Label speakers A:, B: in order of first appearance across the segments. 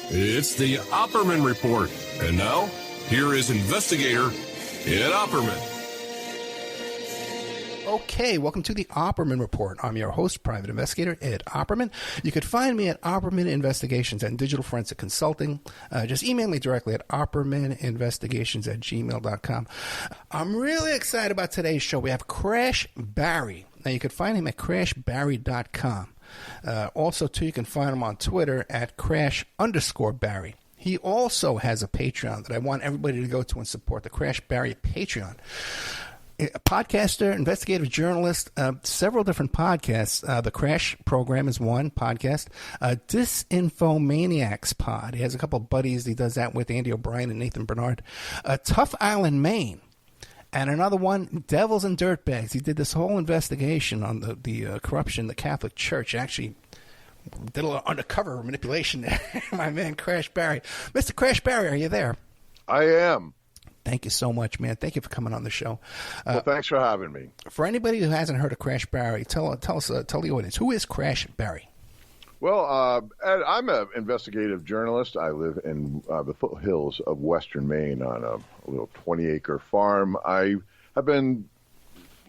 A: It's the Opperman Report. And now, here is investigator Ed Opperman.
B: Okay, welcome to the Opperman Report. I'm your host, private investigator Ed Opperman. You could find me at Opperman Investigations and Digital Forensic Consulting. Just email me directly at oppermaninvestigations@gmail.com. I'm really excited about today's show. We have Crash Barry. Now, you can find him at crashbarry.com. Also, too, you can find him on Twitter at crash_Barry. He also has a Patreon that I want everybody to go to and support, the Crash Barry Patreon. A podcaster, investigative journalist, several different podcasts. The Crash program is one podcast. Disinfomaniacs pod. He has a couple of buddies. He does that with Andy O'Brien and Nathan Bernard. Tough Island, Maine. And another one, Devils and Dirtbags. He did this whole investigation on the corruption in the Catholic Church. Actually did a little undercover manipulation there. My man, Crash Barry. Mr. Crash Barry, are you there?
C: I am.
B: Thank you so much, man. Thank you for coming on the show.
C: Well, thanks for having me.
B: For anybody who hasn't heard of Crash Barry, tell the audience, who is Crash Barry?
C: Well, Ed, I'm an investigative journalist. I live in the foothills of western Maine on a little 20-acre farm. I have been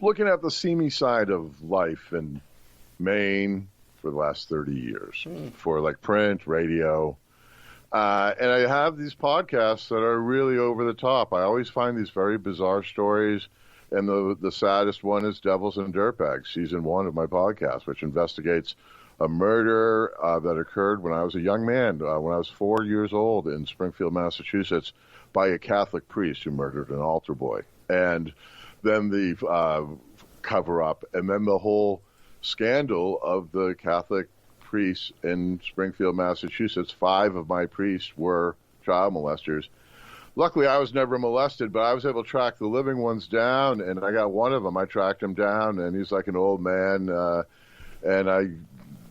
C: looking at the seamy side of life in Maine for the last 30 years, for like print, radio. And I have these podcasts that are really over the top. I always find these very bizarre stories. And the saddest one is Devils and Dirtbags, season 1 of my podcast, which investigates a murder that occurred when I was a young man, when I was 4 years old in Springfield, Massachusetts, by a Catholic priest who murdered an altar boy. And then the cover-up, and then the whole scandal of the Catholic priests in Springfield, Massachusetts. 5 of my priests were child molesters. Luckily, I was never molested, but I was able to track the living ones down, and I got one of them. I tracked him down, and he's like an old man, and I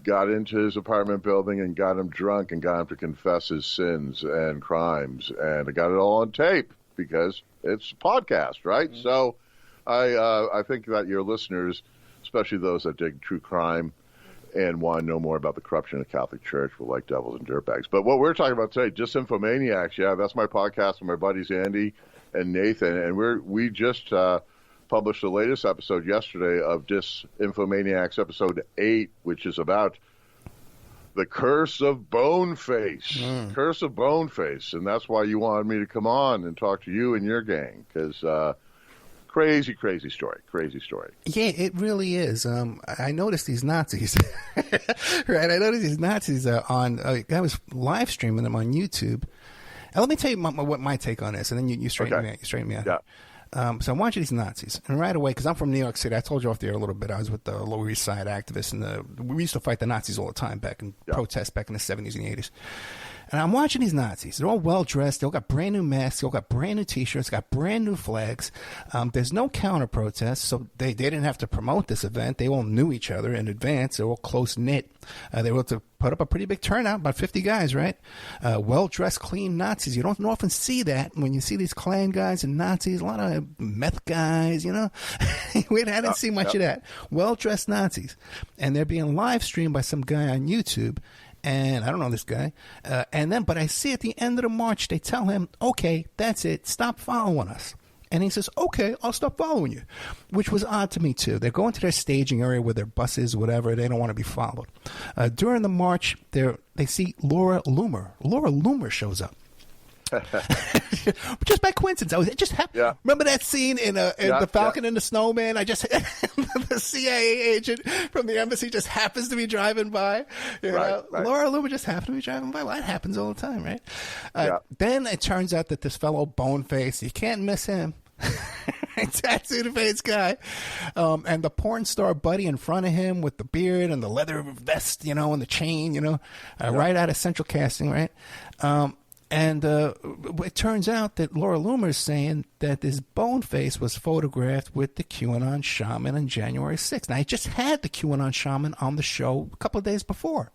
C: got into his apartment building and got him drunk and got him to confess his sins and crimes, and I got it all on tape because it's a podcast, right? Mm-hmm. So I think that your listeners, especially those that dig true crime and want to know more about the corruption of the Catholic Church, will like Devils and Dirtbags. But what we're talking about today, Disinfomaniacs, yeah, that's my podcast with my buddies Andy and Nathan, and we just published the latest episode yesterday of Disinfomaniacs, episode 8, which is about the curse of Boneface. Curse of Boneface. And that's why you wanted me to come on and talk to you and your gang, because crazy story.
B: Yeah, it really is. I noticed these Nazis, right? I noticed these Nazis on, I was live streaming them on YouTube. And let me tell you what my take on this, and then you straighten me out.
C: Yeah.
B: So I'm watching these Nazis, and right away, because I'm from New York City, I told you off the air a little bit, I was with the Lower East Side activists, and we used to fight the Nazis all the time protests back in the 70s and 80s. And I'm watching these Nazis. They're all well-dressed. They all got brand-new masks. They all got brand-new T-shirts. Got brand-new flags. There's no counter-protest, so they didn't have to promote this event. They all knew each other in advance. They were all close-knit. They were able to put up a pretty big turnout, about 50 guys, right? Well-dressed, clean Nazis. You don't often see that when you see these Klan guys and Nazis. A lot of meth guys, you know? I didn't see much of that. Well-dressed Nazis. And they're being live-streamed by some guy on YouTube. And I don't know this guy. But I see at the end of the march, they tell him, okay, that's it. Stop following us. And he says, okay, I'll stop following you, which was odd to me, too. They're going to their staging area with their buses, whatever. They don't want to be followed. During the march, they see Laura Loomer. Laura Loomer shows up. Just by coincidence, it just happened. Yeah. Remember that scene in The Falcon and the Snowman? The CIA agent from the embassy just happens to be driving by. Right. Laura Loomer just happened to be driving by. Well, that happens all the time, right? Then it turns out that this fellow Boneface, you can't miss him. Tattooed face guy, and the porn star buddy in front of him with the beard and the leather vest, and the chain, right out of Central Casting, right? And it turns out that Laura Loomer is saying that this Boneface was photographed with the QAnon shaman on January 6th. Now, I just had the QAnon shaman on the show a couple of days before.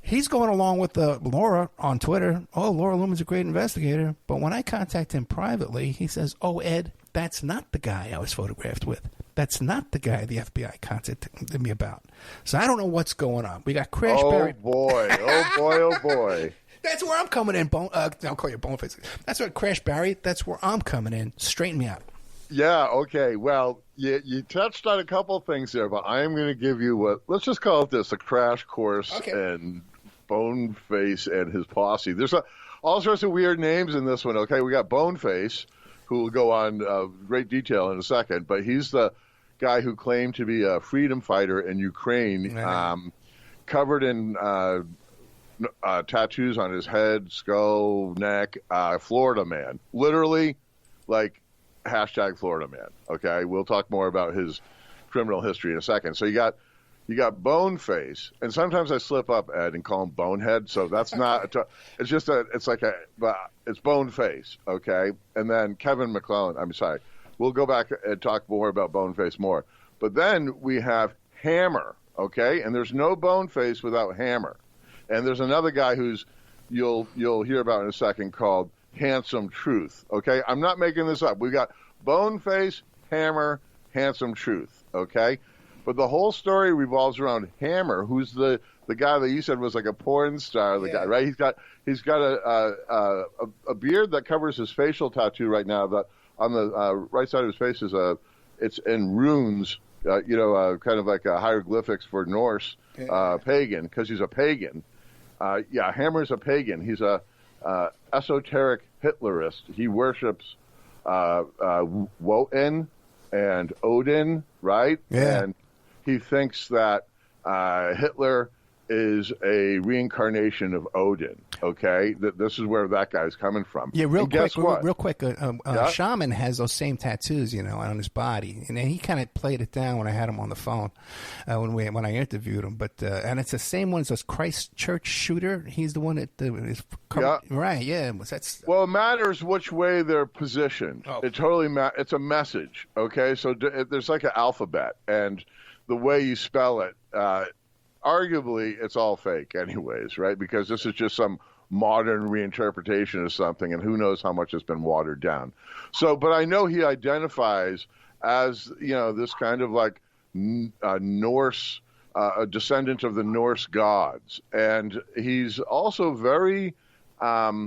B: He's going along with Laura on Twitter. Oh, Laura Loomer's a great investigator. But when I contact him privately, he says, oh, Ed, that's not the guy I was photographed with. That's not the guy the FBI contacted me about. So I don't know what's going on. We got Crash Barry.
C: Oh, boy.
B: That's where I'm coming in. I'll call you Boneface. That's what Crash Barry. That's where I'm coming in. Straighten me out.
C: Yeah, okay. Well, you touched on a couple of things there, but I am going to give you let's just call it this, a crash course in Boneface and his posse. There's all sorts of weird names in this one, okay? We got Boneface, who will go on great detail in a second, but he's the guy who claimed to be a freedom fighter in Ukraine, covered in tattoos on his head, skull, neck, Florida man. Literally, like, hashtag Florida man, okay? We'll talk more about his criminal history in a second. So you got Boneface, and sometimes I slip up, Ed, and call him Bonehead, so that's not, it's Boneface, okay? And then Kevin McClellan, I'm sorry, we'll go back and talk more about Boneface more. But then we have Hammer, okay? And there's no Boneface without Hammer. And there's another guy who's you'll hear about in a second called Handsome Truth, okay? I'm not making this up. We got Boneface, Hammer, Handsome Truth, okay? But the whole story revolves around Hammer, who's the guy that you said was like a porn star, guy, right? He's got a beard that covers his facial tattoo right now. That on the right side of his face is it's in runes, kind of like hieroglyphics for Norse pagan, because he's a pagan. Hammer's a pagan. He's a esoteric Hitlerist. He worships Wotan and Odin, right?
B: Yeah.
C: And he thinks that Hitler is a reincarnation of Odin, okay? That this is where that guy's coming from.
B: Yeah, real quick.
C: Yeah?
B: Shaman has those same tattoos, on his body, and he kind of played it down when I had him on the phone when I interviewed him. But and it's the same one as this Christchurch shooter. He's the one that is right. Yeah,
C: well, it matters which way they're positioned.
B: Oh.
C: It totally it's a message, okay? So there's like an alphabet, and the way you spell it. Arguably, it's all fake anyways, right? Because this is just some modern reinterpretation of something, and who knows how much has been watered down. So, but I know he identifies as, this kind of like Norse, a descendant of the Norse gods. And he's also very, bald.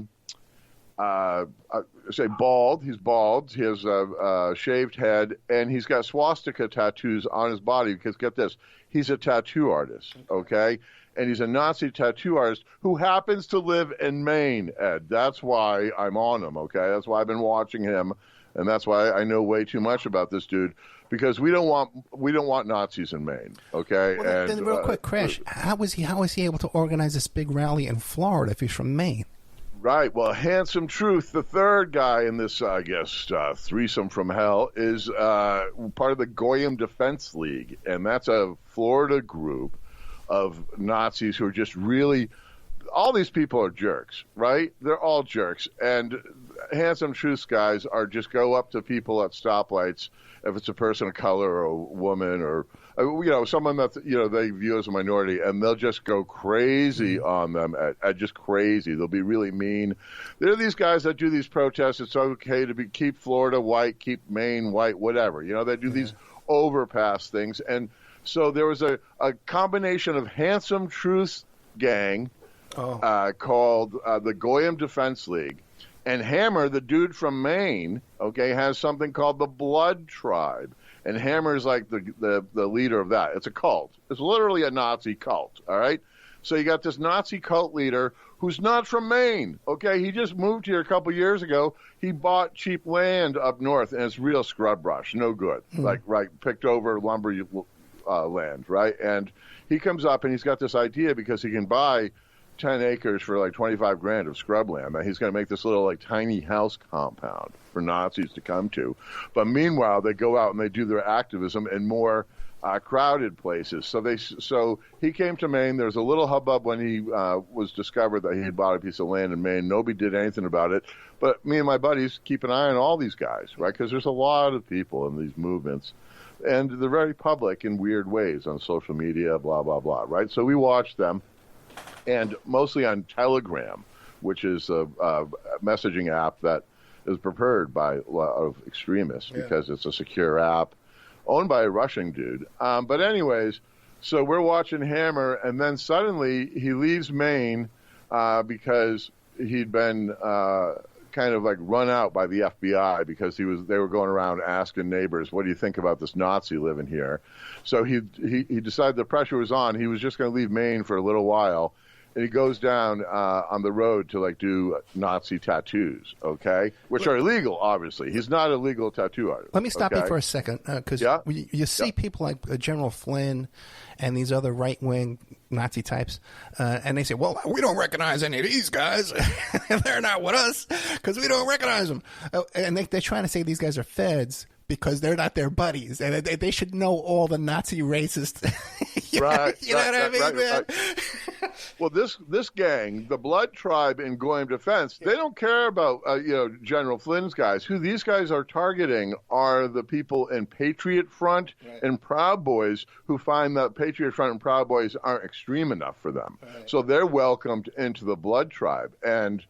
C: He's bald. He has a shaved head, and he's got swastika tattoos on his body because, get this, he's a tattoo artist, okay? And he's a Nazi tattoo artist who happens to live in Maine, Ed. That's why I'm on him, okay? That's why I've been watching him, and that's why I know way too much about this dude, because we don't want Nazis in Maine, okay?
B: Well, then real quick, Crash, how was he able to organize this big rally in Florida if he's from Maine?
C: Right. Well, Handsome Truth, the third guy in this, threesome from hell, is part of the Goyim Defense League, and that's a Florida group of Nazis who are just really – all these people are jerks, right? They're all jerks. And Handsome Truth's guys are just go up to people at stoplights, if it's a person of color or a woman or someone that they view as a minority, and they'll just go crazy on them, at just crazy. They'll be really mean. There are these guys that do these protests. It's okay to keep Florida white, keep Maine white, whatever. They do these overpass things. And so there was a combination of Handsome Truth gang called the Goyim Defense League. And Hammer, the dude from Maine, okay, has something called the Blood Tribe. And Hammer's like the leader of that. It's a cult. It's literally a Nazi cult, all right? So you got this Nazi cult leader who's not from Maine, okay? He just moved here a couple years ago. He bought cheap land up north, and it's real scrub brush, no good. Picked over lumber land, right? And he comes up, and he's got this idea because he can buy 10 acres for like $25,000 of scrubland. And he's going to make this little like tiny house compound for Nazis to come to. But meanwhile, they go out and they do their activism in more crowded places. So he came to Maine. There was a little hubbub when he was discovered that he had bought a piece of land in Maine. Nobody did anything about it. But me and my buddies keep an eye on all these guys, right? Because there's a lot of people in these movements. And they're very public in weird ways on social media, blah, blah, blah, right? So we watch them. And mostly on Telegram, which is a messaging app that is preferred by a lot of extremists because it's a secure app owned by a Russian dude. But anyways, so we're watching Hammer, and then suddenly he leaves Maine because he'd been kind of like run out by the FBI because they were going around asking neighbors, what do you think about this Nazi living here? So he decided the pressure was on. He was just going to leave Maine for a little while. And he goes down on the road to like do Nazi tattoos, okay, which are illegal. Obviously, he's not a legal tattoo artist.
B: Let me stop you for a second, because you see people like General Flynn and these other right-wing Nazi types, and they say, "Well, we don't recognize any of these guys. They're not with us because we don't recognize them." And they're trying to say these guys are feds because they're not their buddies, and they should know all the Nazi racist.
C: Right.
B: You know what I mean, man?
C: Right. Well, this gang, the Blood Tribe in Goyim Defense, they don't care about General Flynn's guys. Who these guys are targeting are the people in Patriot Front and Proud Boys who find that Patriot Front and Proud Boys aren't extreme enough for them. Right. So they're welcomed into the Blood Tribe and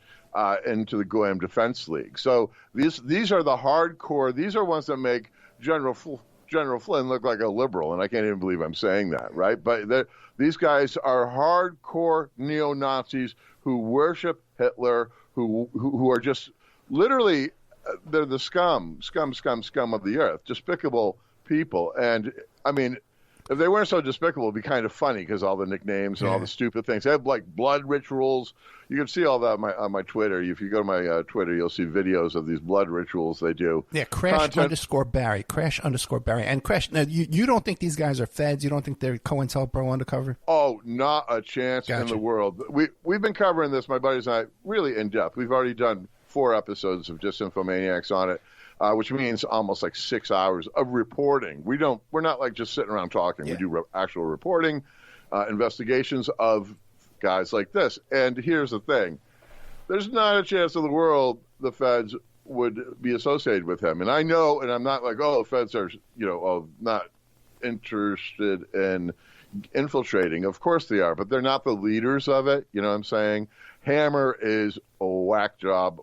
C: into the Goyim Defense League. So these are the hardcore. These are ones that make General Flynn look like a liberal, and I can't even believe I'm saying that, right? But these guys are hardcore neo-Nazis who worship Hitler, who are just literally, they're the scum of the earth, despicable people. And, I mean, if they weren't so despicable, it'd be kind of funny because all the nicknames and all the stupid things. They have, like, blood rituals. You can see all that on my Twitter. If you go to my Twitter, you'll see videos of these blood rituals they do.
B: Yeah, Crash_Barry. Crash_Barry. And Crash, now, you don't think these guys are feds? You don't think they're COINTELPRO undercover?
C: Oh, not a chance in the world. We've been covering this, my buddies and I, really in depth. We've already done 4 episodes of Disinfomaniacs on it. Which means almost like 6 hours of reporting. We're not like just sitting around talking. Yeah. We do actual reporting, investigations of guys like this. And here's the thing. There's not a chance in the world the feds would be associated with him. And I know, and I'm not like, the feds are, not interested in infiltrating. Of course they are, but they're not the leaders of it. You know what I'm saying? Hammer is a whack job,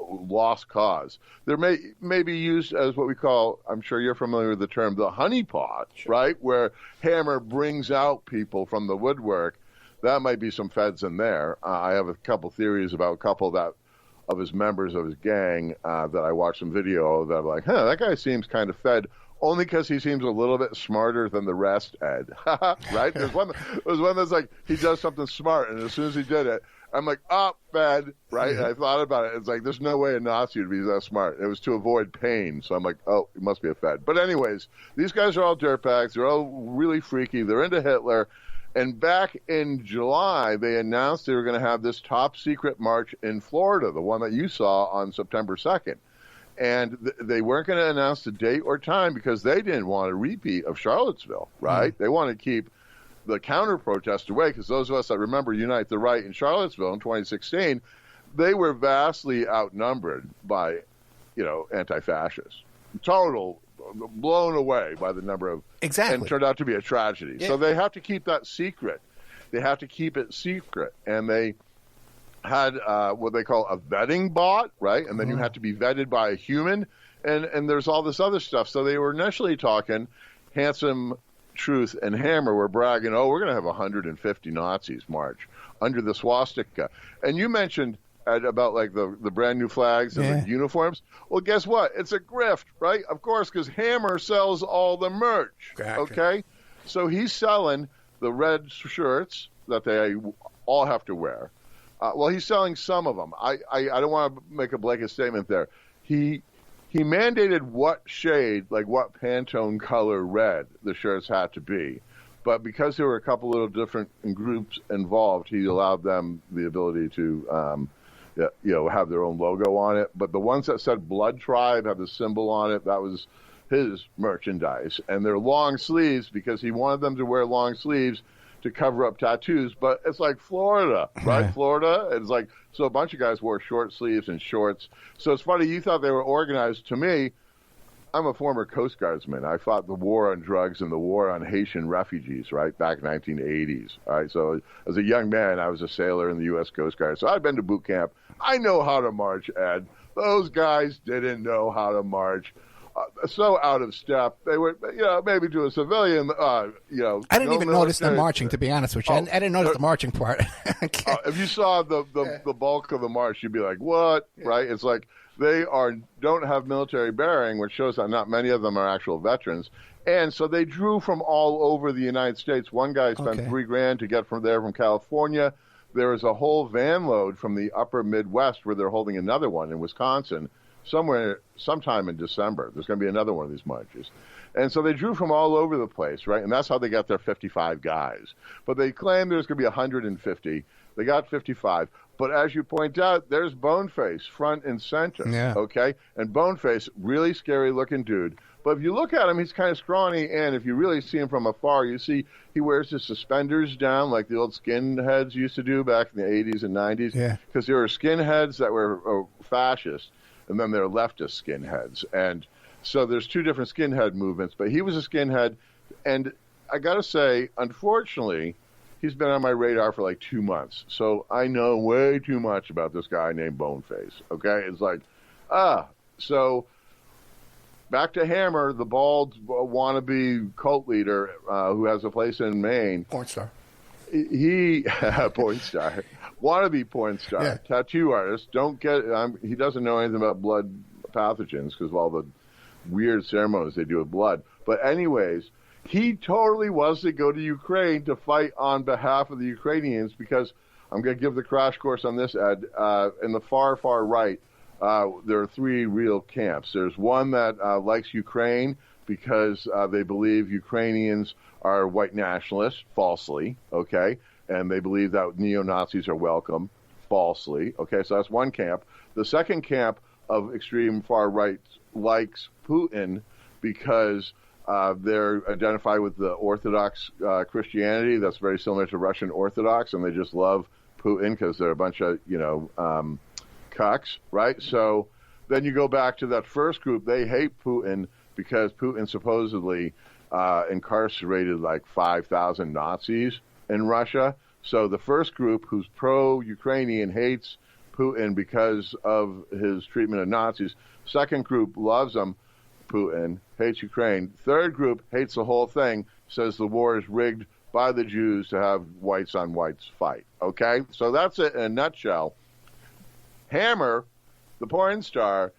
C: lost cause. There may be used as what we call, I'm sure you're familiar with the term, the honeypot, right? Where Hammer brings out people from the woodwork. That might be some feds in there. I have a couple theories about a couple of his members of his gang that I watched some video of that I'm like, that guy seems kind of fed, only because he seems a little bit smarter than the rest, Ed. Right? There's one that's like, he does something smart, and as soon as he did it, I'm like, fed, right? And I thought about it. It's like, there's no way a Nazi would be that smart. It was to avoid pain. So I'm like, he must be a fed. But anyways, these guys are all dirtbags. They're all really freaky. They're into Hitler. And back in July, they announced they were going to have this top secret march in Florida, the one that you saw on September 2nd. And they weren't going to announce the date or time because they didn't want a repeat of Charlottesville, right? Mm-hmm. They want to keep the counter-protest away, because those of us that remember Unite the Right in Charlottesville in 2016, they were vastly outnumbered by, anti-fascists. Total, blown away by the number of...
B: Exactly.
C: And turned out to be a tragedy. Yeah. So they have to keep that secret. They have to keep it secret. And they had what they call a vetting bot, right? And then you have to be vetted by a human. And there's all this other stuff. So they were initially talking Handsome, Truth, and Hammer were bragging, we're going to have 150 Nazis march under the swastika. And you mentioned about like the brand new flags and the uniforms. Well, guess what? It's a grift, right? Of course, because Hammer sells all the merch. Gotcha. Okay? So he's selling the red shirts that they all have to wear. He's selling some of them. I don't want to make a blanket statement there. He mandated what shade, like what Pantone color red the shirts had to be. But because there were a couple little different groups involved, he allowed them the ability to, have their own logo on it. But the ones that said Blood Tribe have the symbol on it, that was his merchandise. And they're long sleeves because he wanted them to wear long sleeves to cover up tattoos. But it's like Florida, right? Florida. It's like, so a bunch of guys wore short sleeves and shorts. So it's funny, you thought they were organized. To me, I'm a former Coast Guardsman. I fought the war on drugs and the war on Haitian refugees, right, back in the 1980s. All right, so as a young man, I was a sailor in the U.S. Coast Guard. So I've been to boot camp. I know how to march, Ed. Those guys didn't know how to march. so out of step. They were, maybe to a civilian,
B: I didn't even notice them marching, to be honest with you. I didn't notice the marching part.
C: If you saw the bulk of the march, you'd be like, what? Yeah. Right? It's like they don't have military bearing, which shows that not many of them are actual veterans. And so they drew from all over the United States. One guy spent $3,000 to get from California. There was a whole van load from the upper Midwest where they're holding another one in Wisconsin sometime in December. There's going to be another one of these marches. And so they drew from all over the place, right? And that's how they got their 55 guys. But they claimed there's going to be 150. They got 55. But as you point out, there's Boneface front and center, okay? And Boneface, really scary-looking dude. But if you look at him, he's kind of scrawny, and if you really see him from afar, you see he wears his suspenders down like the old skinheads used to do back in the 80s and 90s. Yeah. Because there were skinheads that were fascist, and then there are leftist skinheads. And so there's two different skinhead movements, but he was a skinhead. And I got to say, unfortunately, he's been on my radar for like 2 months. So I know way too much about this guy named Boneface, okay? It's like, so back to Hammer, the bald wannabe cult leader who has a place in Maine.
B: Porn star.
C: He porn star. Wannabe porn star. Tattoo artist. He doesn't know anything about blood pathogens because of all the weird ceremonies they do with blood. But anyways, he totally was to go to Ukraine to fight on behalf of the Ukrainians because I'm going to give the crash course on this, Ed. In the far, far right, there are three real camps. There's one that likes Ukraine because they believe Ukrainians are white nationalists, falsely, okay? And they believe that neo-Nazis are welcome, falsely, okay? So that's one camp. The second camp of extreme far right likes Putin because they're identified with the Orthodox Christianity that's very similar to Russian Orthodox, and they just love Putin because they're a bunch of, cucks, right? So then you go back to that first group. They hate Putin because Putin supposedly incarcerated like 5,000 Nazis in Russia. So the first group, who's pro-Ukrainian, hates Putin because of his treatment of Nazis. Second group loves him, Putin, hates Ukraine. Third group hates the whole thing, says the war is rigged by the Jews to have whites on whites fight. Okay? So that's it in a nutshell. Hammer, the porn star,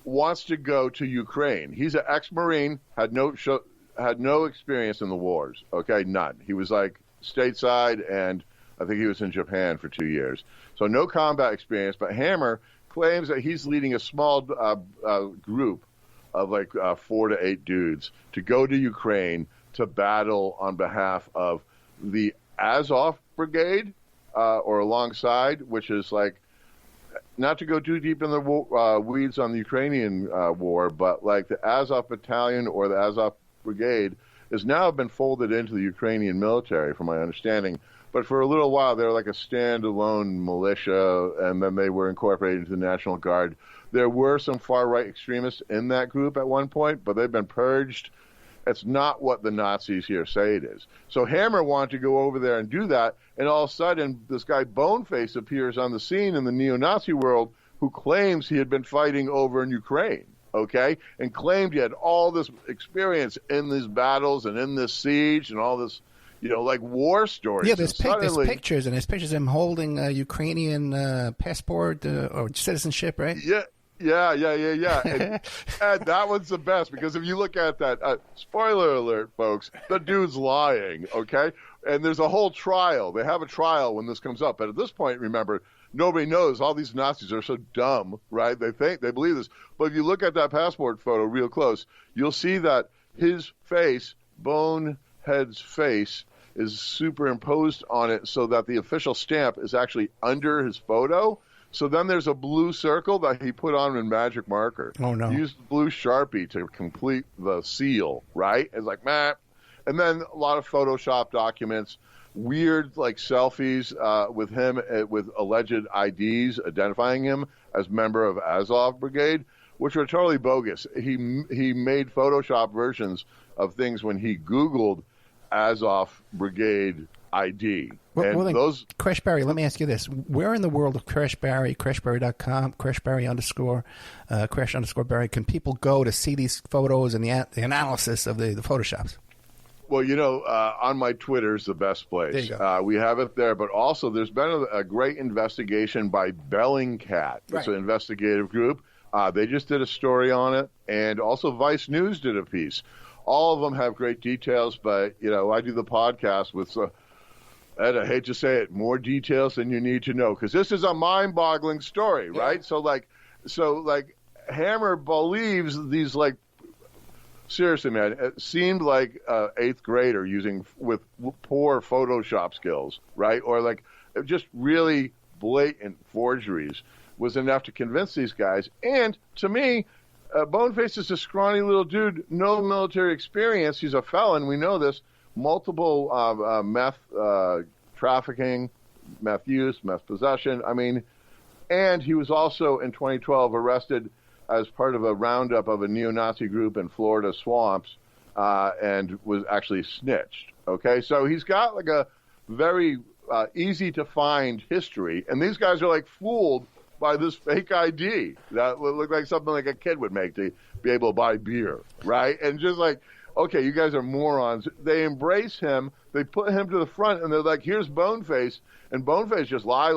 C: wants to go to Ukraine. He's an ex-Marine, had no experience in the wars. Okay, none. He was like stateside, and I think he was in Japan for 2 years. So no combat experience, but Hammer claims that he's leading a small group of like 4 to 8 dudes to go to Ukraine to battle on behalf of the Azov Brigade or alongside, which is like, not to go too deep in the weeds on the Ukrainian war, but like the Azov Battalion or the Azov Brigade has now been folded into the Ukrainian military, from my understanding. But for a little while, they were like a standalone militia, and then they were incorporated into the National Guard. There were some far-right extremists in that group at one point, but they've been purged. It's not what the Nazis here say it is. So Hammer wanted to go over there and do that, and all of a sudden, this guy Boneface appears on the scene in the neo-Nazi world who claims he had been fighting over in Ukraine, okay, and claimed he had all this experience in these battles and in this siege and all this, like war stories.
B: Yeah, there's pictures, and there's pictures of him holding a Ukrainian passport or citizenship, right?
C: Yeah. Yeah. And that one's the best, because if you look at that, spoiler alert, folks, the dude's lying, okay? And there's a whole trial. They have a trial when this comes up. But at this point, remember, nobody knows. All these Nazis are so dumb, right? They believe this. But if you look at that passport photo real close, you'll see that his face, Bonehead's face, is superimposed on it so that the official stamp is actually under his photo. So then there's a blue circle that he put on in magic marker.
B: Oh, no.
C: He used blue Sharpie to complete the seal, right? It's like, meh. And then a lot of Photoshop documents, weird like selfies with him with alleged IDs identifying him as member of Azov Brigade, which were totally bogus. He made Photoshop versions of things when he Googled Azov Brigade ID.
B: Well, then, Crashbarry, let me ask you this. Where in the world of Crashbarry, crashbarry.com, crashbarry_ crash_barry, can people go to see these photos and the analysis of the Photoshops?
C: Well, on my Twitter is the best place.
B: There you go.
C: We have it there, but also there's been a great investigation by Bellingcat. It's an investigative group. They just did a story on it, and also Vice News did a piece. All of them have great details, but, I do the podcast with, Ed, I hate to say it, more details than you need to know, because this is a mind-boggling story, right? So Hammer believes these, seriously, man, it seemed like an 8th grader with poor Photoshop skills, right? Or just really blatant forgeries was enough to convince these guys. And to me, Boneface is a scrawny little dude, no military experience. He's a felon. We know this. Multiple meth trafficking, meth use, meth possession. And he was also in 2012 arrested as part of a roundup of a neo-Nazi group in Florida swamps, and was actually snitched. Okay, so he's got a very easy to find history, and these guys are fooled by this fake ID that would look like something like a kid would make to be able to buy beer, right? And just okay, you guys are morons. They embrace him. They put him to the front, and they're like, here's Boneface, and Boneface just lie.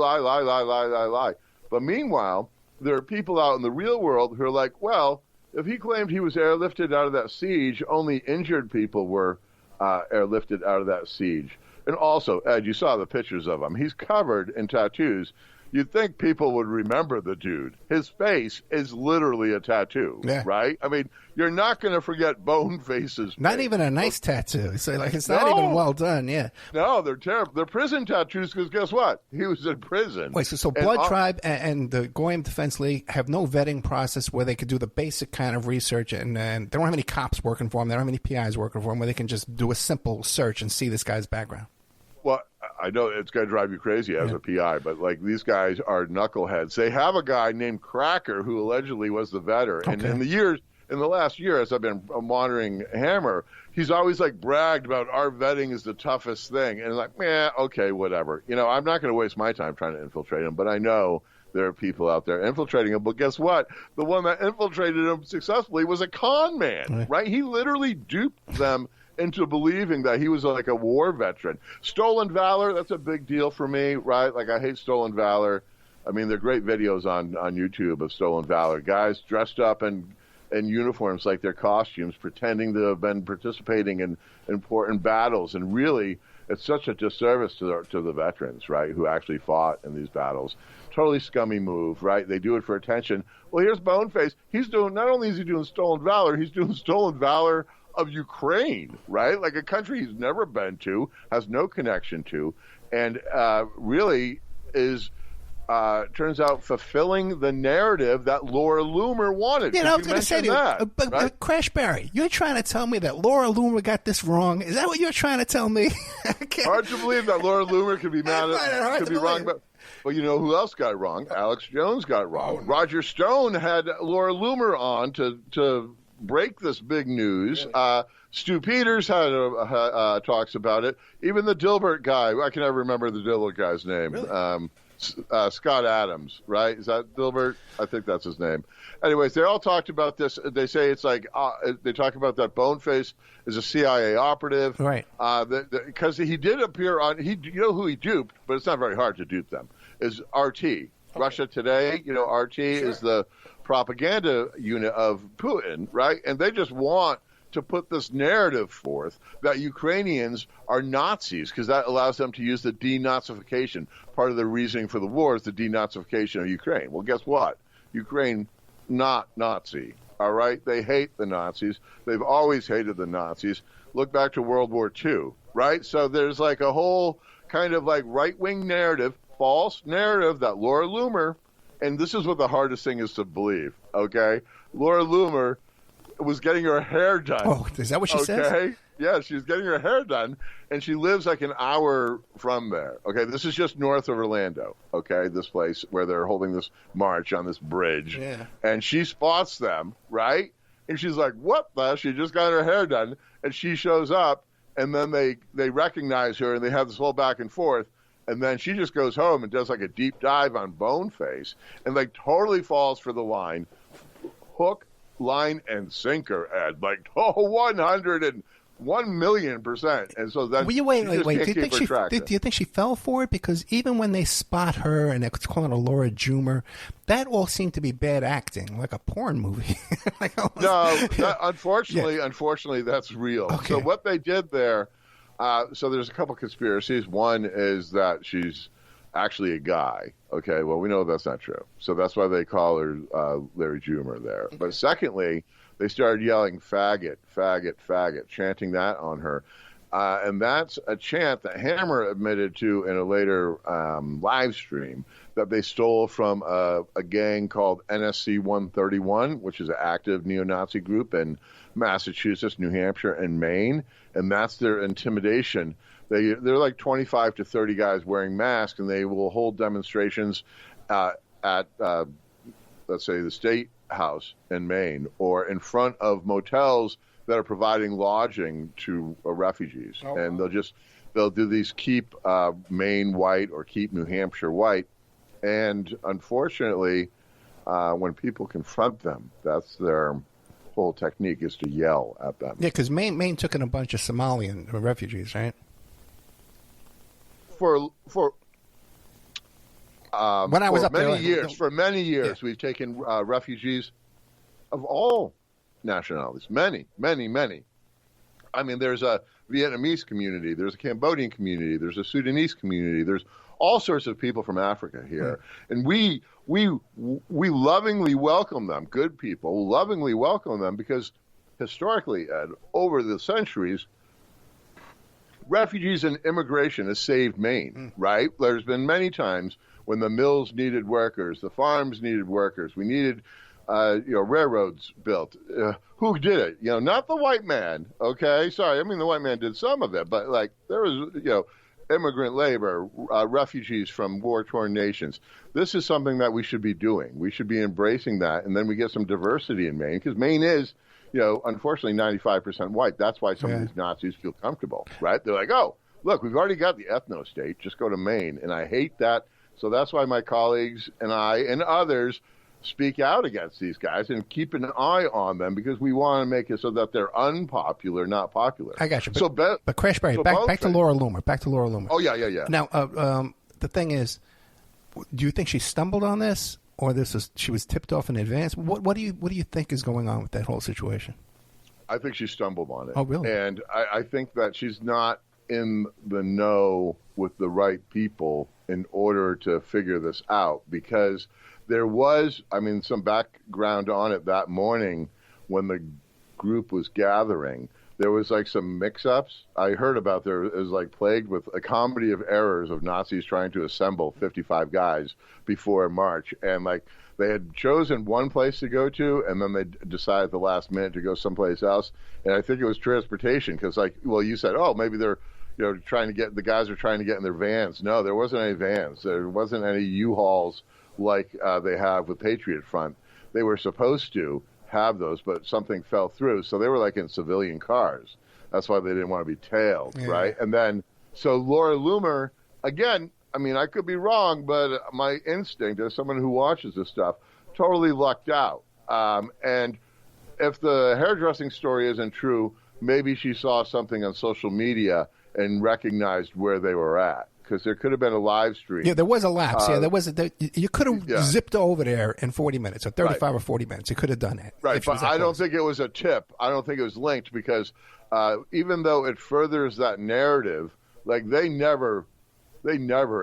C: But meanwhile, there are people out in the real world who are like, well, if he claimed he was airlifted out of that siege, only injured people were airlifted out of that siege. And also, Ed, you saw the pictures of him. He's covered in tattoos. You'd think people would remember the dude. His face is literally a tattoo, right? You're not going to forget Boneface's face.
B: Not even a nice tattoo. So, it's not even well done,
C: No, they're terrible. They're prison tattoos because guess what? He was in prison.
B: Wait, so Blood Tribe and the Goyim Defense League have no vetting process where they could do the basic kind of research, and they don't have any cops working for them. They don't have any PIs working for them where they can just do a simple search and see this guy's background.
C: Well, I know it's going to drive you crazy as a PI, but these guys are knuckleheads. They have a guy named Cracker who allegedly was the vetter, and in the last year, as I've been monitoring Hammer, he's always bragged about our vetting is the toughest thing, and okay, whatever. I'm not going to waste my time trying to infiltrate him, but I know there are people out there infiltrating him. But guess what? The one that infiltrated him successfully was a con man, right? He literally duped them into believing that he was a war veteran. Stolen valor, that's a big deal for me, right? I hate stolen valor. They're great videos on YouTube of stolen valor. Guys dressed up in uniforms like their costumes, pretending to have been participating in important battles. And really, it's such a disservice to the veterans, right, who actually fought in these battles. Totally scummy move, right? They do it for attention. Well, here's Boneface. Not only is he doing stolen valor, he's doing stolen valor of Ukraine, right? A country he's never been to, has no connection to, and really is, turns out, fulfilling the narrative that Laura Loomer wanted.
B: I was going to say to you, but Crashbarry, you're trying to tell me that Laura Loomer got this wrong? Is that what you're trying to tell me?
C: Hard to believe that Laura Loomer could be wrong about. Well, you know who else got it wrong? Alex Jones got it wrong. Roger Stone had Laura Loomer on to break this big news. Stu Peters talks about it. Even the Dilbert guy, I can never remember the Dilbert guy's name.
B: Really?
C: Scott Adams, right? Is that Dilbert? I think that's his name. Anyways, they all talked about this. They say it's they talk about that Boneface is a CIA operative,
B: right?
C: Because he did appear on. You know who he duped, but it's not very hard to dupe them. Is RT, Russia Today? RT is the propaganda unit of Putin, right? And they just want to put this narrative forth that Ukrainians are Nazis because that allows them to use the denazification. Part of the reasoning for the war is the denazification of Ukraine. Well, guess what? Ukraine, not Nazi, all right? They hate the Nazis. They've always hated the Nazis. Look back to World War II, right? So there's a whole kind of right-wing narrative, false narrative that Laura Loomer, and this is what the hardest thing is to believe, okay? Laura Loomer was getting her hair done.
B: Oh, is that what she says?
C: Yeah, she's getting her hair done, and she lives an hour from there. Okay, this is just north of Orlando, okay, this place where they're holding this march on this bridge.
B: Yeah.
C: And she spots them, right? And she's like, what the? She just got her hair done, and she shows up, and then they recognize her, and they have this whole back and forth, and then she just goes home and does like a deep dive on Boneface, and like totally falls for the line, hook, line, and sinker, Ed, like 101,000,000%. And so then
B: wait. Do you think she fell for it? Because even when they spot her and they're calling her Laura Jumer, that all seemed to be bad acting, like a porn movie.
C: Unfortunately, that's real. Okay. So what they did there, so there's a couple conspiracies. One is that she's actually a guy. Okay, well, we know that's not true. So that's why they call her Larry Jumer there. Okay. But secondly, they started yelling faggot, faggot, faggot, chanting that on her. And that's a chant that Hammer admitted to in a later live stream that they stole from a gang called NSC 131, which is an active neo-Nazi group in Massachusetts, New Hampshire, and Maine. And that's their intimidation. They're like 25 to 30 guys wearing masks, and they will hold demonstrations at, let's say, the State House in Maine or in front of motels that are providing lodging to refugees. Oh, and they'll do these keep Maine white or keep New Hampshire white. And unfortunately, when people confront them, that's their whole technique, is to yell at them.
B: Yeah, because Maine took in a bunch of Somalian refugees, right?
C: For
B: when I was up there,
C: for many years, we've taken refugees of all nationalities. Many. I mean, there's a Vietnamese community, there's a Cambodian community, there's a Sudanese community, there's all sorts of people from Africa here, and we lovingly welcome them. Good people lovingly welcome them because historically, Ed, over the centuries, refugees and immigration has saved Maine, right? There's been many times when the mills needed workers, the farms needed workers, we needed, railroads built. Who did it? Not the white man, okay? Sorry, I mean, the white man did some of it, but, like, there was, immigrant labor, refugees from war-torn nations. This is something that we should be doing. We should be embracing that, and then we get some diversity in Maine, because Maine is, unfortunately 95% white. That's why some of these Nazis feel comfortable, right? They're like, oh, look, we've already got the ethno-state. Just go to Maine. And I hate that. So that's why my colleagues and I and others speak out against these guys and keep an eye on them because we want to make it so that they're unpopular, not popular.
B: I got you. But Crashberry, back to Laura Loomer. Back to Laura Loomer.
C: Oh, yeah.
B: Now, the thing is, do you think she stumbled on this, or she was tipped off in advance? What do you think is going on with that whole situation?
C: I think she stumbled on it.
B: Oh, really?
C: And I think that she's not in the know with the right people in order to figure this out, because there was, some background on it that morning when the group was gathering. There was like some mix-ups. I heard about there is like plagued with a comedy of errors of Nazis trying to assemble 55 guys before March. And like they had chosen one place to go to, and then they decided at the last minute to go someplace else. And I think it was transportation because, you said, oh, maybe they're, the guys are trying to get in their vans. No, there wasn't any vans. There wasn't any U-Hauls like they have with Patriot Front. They were supposed to have those, but something fell through. So they were like in civilian cars. That's why they didn't want to be tailed, right? And then, so Laura Loomer, again, I could be wrong, but my instinct as someone who watches this stuff, totally lucked out. And if the hairdressing story isn't true, maybe she saw something on social media and recognized where they were at. Because there could have been a live stream. Yeah,
B: there was a lapse. You could have zipped over there in 40 minutes, or 35 or 40 minutes. You could have done it.
C: Right, but I don't think it was a tip. I don't think it was linked because even though it furthers that narrative, like they never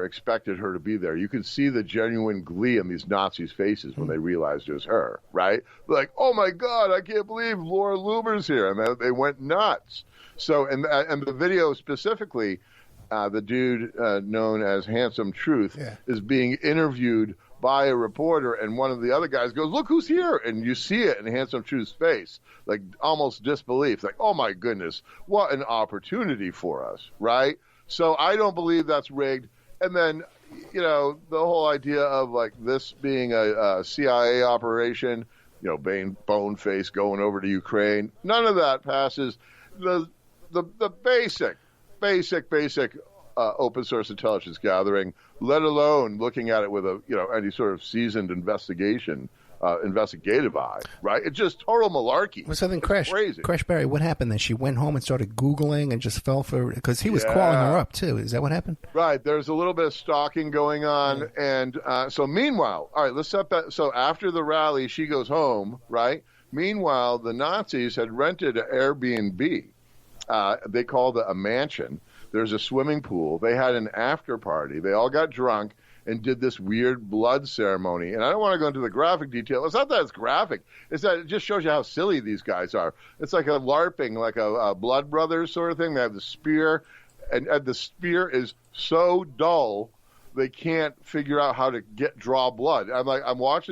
C: expected her to be there. You could see the genuine glee in these Nazis' faces when they realized it was her, right? Like, oh my God, I can't believe Laura Loomer's here. And they went nuts. So, and the video specifically, the dude known as Handsome Truth is being interviewed by a reporter, and one of the other guys goes, look who's here, and you see it in Handsome Truth's face, like almost disbelief, like, oh my goodness, what an opportunity for us, right? So I don't believe that's rigged. And then, the whole idea of like this being a CIA operation, Boneface going over to Ukraine, none of that passes. the basic open source intelligence gathering, let alone looking at it with any sort of seasoned investigative eye, right? It's just total malarkey.
B: Well, so then
C: crazy.
B: Crashberry, what happened then? She went home and started Googling and just fell for, because he was calling her up too. Is that what happened?
C: Right. There's a little bit of stalking going on. And so meanwhile, all right, let's set that. So after the rally, she goes home, right? Meanwhile, the Nazis had rented an Airbnb. They called it a mansion. There's a swimming pool. They had an after party. They all got drunk and did this weird blood ceremony. And I don't want to go into the graphic detail. It's not that it's graphic. It's that it just shows you how silly these guys are. It's like a LARPing, like a Blood Brothers sort of thing. They have the spear, and the spear is so dull they can't figure out how to draw blood. I watched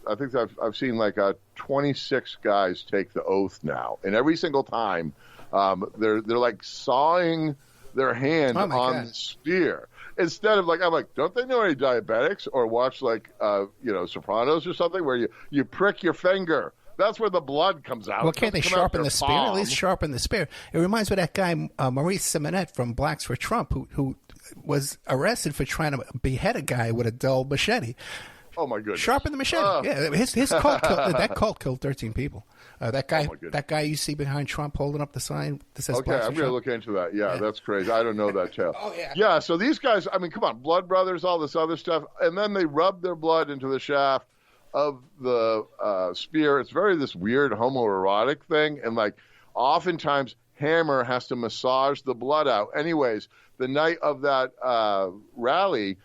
C: I think I've seen 26 guys take the oath now, and every single time they're like sawing their hand on the spear. Instead of I'm like, don't they know any diabetics or watch Sopranos or something where you prick your finger? That's where the blood comes out.
B: Well, can't they sharpen the spear? At least sharpen the spear. It reminds me of that guy, Maurice Simonet from Blacks for Trump, who was arrested for trying to behead a guy with a dull machete.
C: Oh my goodness!
B: Sharpen the machete. Yeah, his cult that cult killed 13 people. That guy you see behind Trump holding up the sign that says.
C: Okay, I'm going to look into that. Yeah, that's crazy. I don't know that tale.
B: Oh yeah.
C: Yeah. So these guys, I mean, come on, Blood Brothers, all this other stuff, and then they rub their blood into the shaft of the spear. It's this weird homoerotic thing, and oftentimes Hammer has to massage the blood out. Anyways, the night of that rally,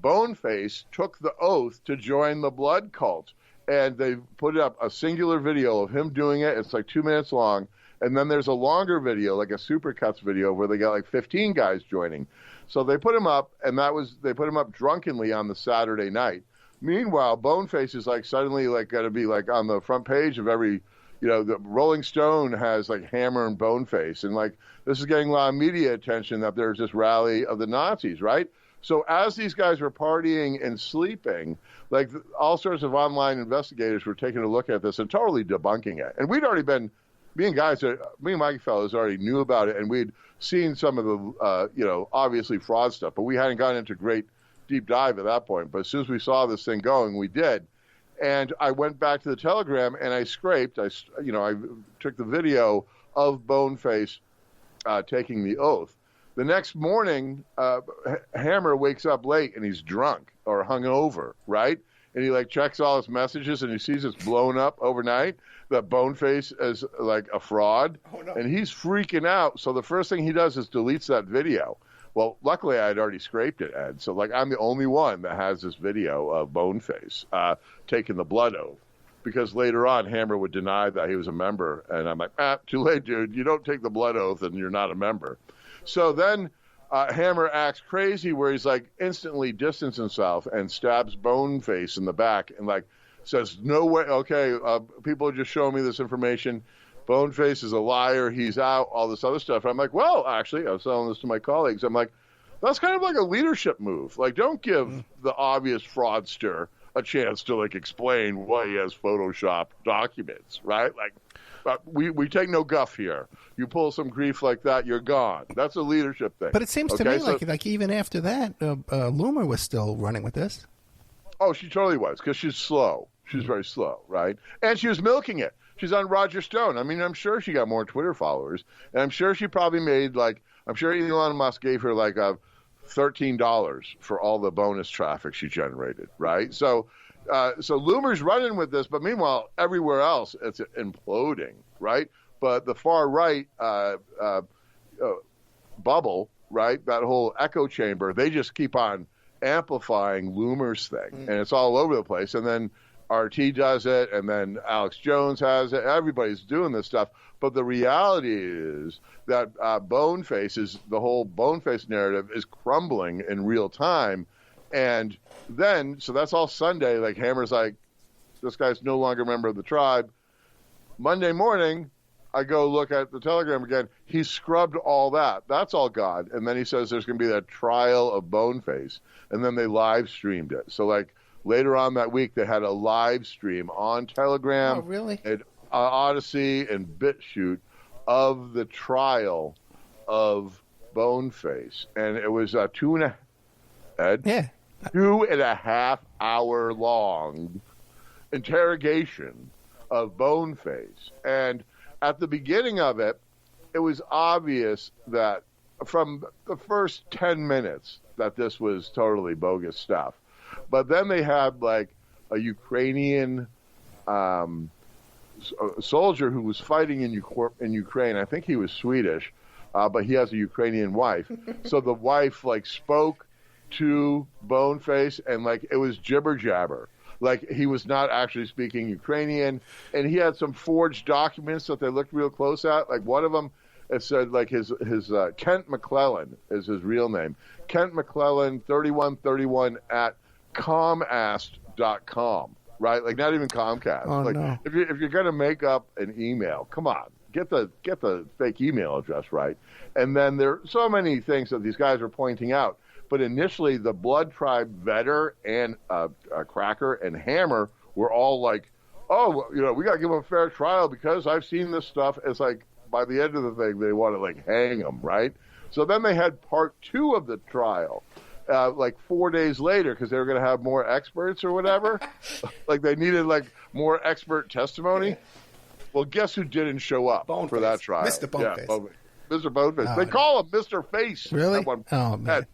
C: Boneface took the oath to join the blood cult, and they put up a singular video of him doing it. It's 2 minutes long, and then there's a longer video, a supercuts video, where they got 15 guys joining. So they put him up, and they put him up drunkenly on the Saturday night. Meanwhile, Boneface is suddenly going to be on the front page of every, the Rolling Stone has Hammer and Boneface, and this is getting a lot of media attention that there's this rally of the Nazis, right? So as these guys were partying and sleeping, all sorts of online investigators were taking a look at this and totally debunking it. And we'd already been, me and Mike fellows already knew about it, and we'd seen some of the, obviously fraud stuff, but we hadn't gotten into great deep dive at that point. But as soon as we saw this thing going, we did. And I went back to the Telegram and I scraped, I took the video of Boneface taking the oath. The next morning, Hammer wakes up late and he's drunk or hungover, right? And he checks all his messages and he sees it's blown up overnight that Boneface is a fraud. Oh, no. And he's freaking out. So the first thing he does is deletes that video. Well, luckily I had already scraped it, Ed. So I'm the only one that has this video of Boneface taking the blood oath. Because later on, Hammer would deny that he was a member. And I'm like, too late, dude. You don't take the blood oath and you're not a member. So then Hammer acts crazy where he's instantly distanced himself and stabs Boneface in the back and says, no way, okay, people are just showing me this information. Boneface is a liar. He's out, all this other stuff. I'm like, well, actually, I was telling this to my colleagues. I'm like, that's kind of a leadership move. Don't give the obvious fraudster a chance to explain why he has Photoshop documents, right? We take no guff here. You pull some grief like that, you're gone. That's a leadership thing.
B: But it seems to me like even after that, Loomer was still running with this.
C: Oh, she totally was, because she's slow. She's very slow, right? And she was milking it. She's on Roger Stone. I mean, I'm sure she got more Twitter followers, and I'm sure she probably made I'm sure Elon Musk gave her $13 for all the bonus traffic she generated, right? So Loomer's running with this, but meanwhile, everywhere else, it's imploding, right? But the far right bubble, right, that whole echo chamber, they just keep on amplifying Loomer's thing, and it's all over the place. And then RT does it, and then Alex Jones has it. Everybody's doing this stuff. But the reality is that the whole Boneface narrative is crumbling in real time. And then, so that's all Sunday. Hammer's this guy's no longer a member of the tribe. Monday morning, I go look at the Telegram again. He scrubbed all that. That's all gone. And then he says there's going to be that trial of Boneface. And then they live streamed it. So, later on that week, they had a live stream on Telegram.
B: Oh, really?
C: And Odyssey and BitChute of the trial of Boneface, and it was 2.5 hour long interrogation of Boneface. And at the beginning of it, it was obvious that from the first 10 minutes that this was totally bogus stuff. But then they had like a Ukrainian soldier who was fighting in Ukraine. I think he was Swedish, but he has a Ukrainian wife. So the wife like spoke to Boneface, and like it was jibber jabber. Like he was not actually speaking Ukrainian, and he had some forged documents that they looked real close at. Like one of them, it said like his Kent McClellan is his real name. Kent McClellan 3131 at comast.com. Right? Like not even Comcast.
B: Oh,
C: like
B: no.
C: if you're gonna make up an email, come on, get the fake email address right. And then there are so many things that these guys are pointing out. But initially, the Blood Tribe Vetter and Cracker and Hammer were all like, "Oh, we got to give them a fair trial because I've seen this stuff." It's like by the end of the thing, they want to like hang them, right? So then they had part 2 of the trial, like 4 days later, because they were going to have more experts or whatever. Like they needed like more expert testimony. Well, guess who didn't show up for that trial?
B: Mr. Boneface.
C: Yeah, Mr. Boneface. They call him Mr. Face.
B: Really? Oh man.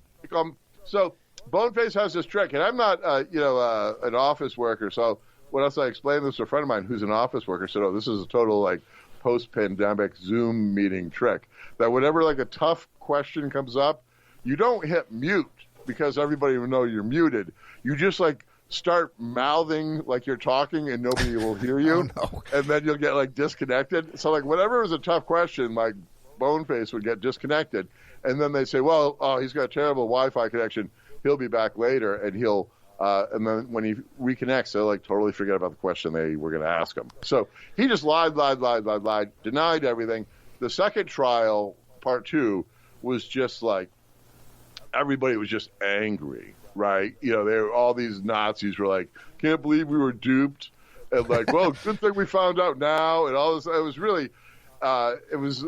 C: So Boneface has this trick, and I'm not, an office worker. So when I explained this to a friend of mine who's an office worker, said, "Oh, this is a total like post-pandemic Zoom meeting trick. That whenever like a tough question comes up, you don't hit mute because everybody will know you're muted. You just like start mouthing like you're talking, and nobody will hear you, and then you'll get like disconnected. So like whenever it was a tough question, like Boneface would get disconnected." And then they say, "Well, he's got a terrible Wi-Fi connection. He'll be back later," and and then when he reconnects, they'll like totally forget about the question they were going to ask him. So he just lied, denied everything. The second trial, part 2, was just like everybody was just angry, right? All these Nazis were like, "Can't believe we were duped," and like, "Well, good thing we found out now," and all this. It was really. It was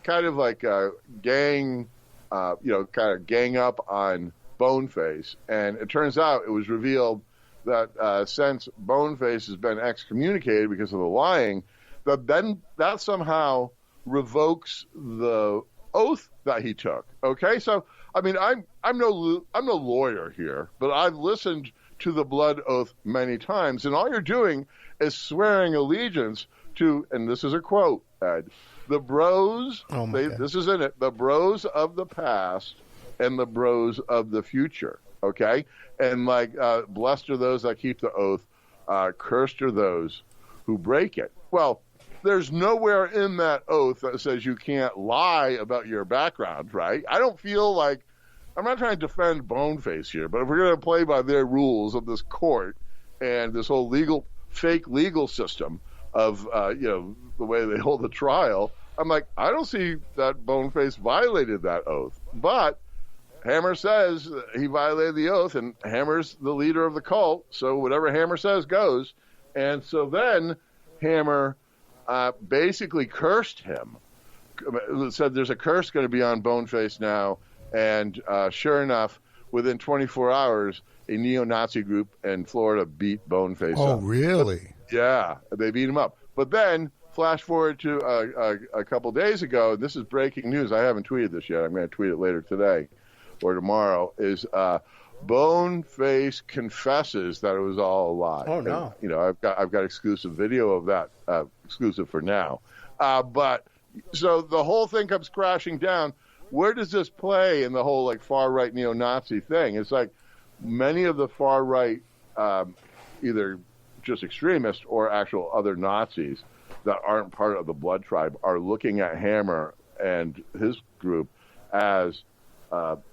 C: kind of like a gang, kind of gang up on Boneface. And it turns out it was revealed that since Boneface has been excommunicated because of the lying, that somehow revokes the oath that he took. Okay, so I mean, I'm no lawyer here, but I've listened to the blood oath many times, and all you're doing is swearing allegiance to, and this is a quote, Ed, the bros, this is in it, the bros of the past and the bros of the future, okay? And like, blessed are those that keep the oath, cursed are those who break it. Well, there's nowhere in that oath that says you can't lie about your background, right? I don't feel like, I'm not trying to defend Boneface here, but if we're going to play by their rules of this court and this whole fake legal system of, the way they hold the trial, I'm like, I don't see that Boneface violated that oath. But Hammer says he violated the oath, and Hammer's the leader of the cult, so whatever Hammer says goes. And so then Hammer basically cursed him. Said there's a curse going to be on Boneface now, and sure enough, within 24 hours, a neo-Nazi group in Florida beat Boneface up.
B: Oh, really?
C: Yeah, they beat him up. But then, flash forward to a couple days ago, and this is breaking news. I haven't tweeted this yet. I'm going to tweet it later today or tomorrow, is Boneface confesses that it was all a lie.
B: Oh, no.
C: And, I've got exclusive video of that, exclusive for now. But so the whole thing comes crashing down. Where does this play in the whole like far-right neo-Nazi thing? It's like many of the far-right, either just extremists or actual other Nazis that aren't part of the Blood Tribe are looking at Hammer and his group as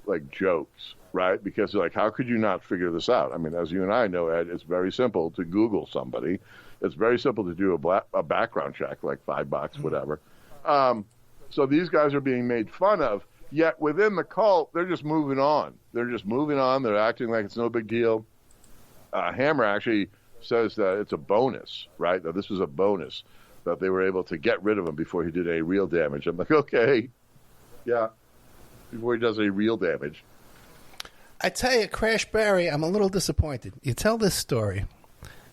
C: like jokes, right? Because they're like, how could you not figure this out? I mean, as you and I know, Ed, it's very simple to Google somebody. It's very simple to do a background check, like $5, whatever. So these guys are being made fun of, yet within the cult, they're just moving on. They're acting like it's no big deal. Hammer actually says that it's a bonus, right? That this was a bonus. that they were able to get rid of him before he did any real damage. I'm like, okay, yeah, before he does any real damage.
B: I tell you, Crash Barry, I'm a little disappointed. You tell this story.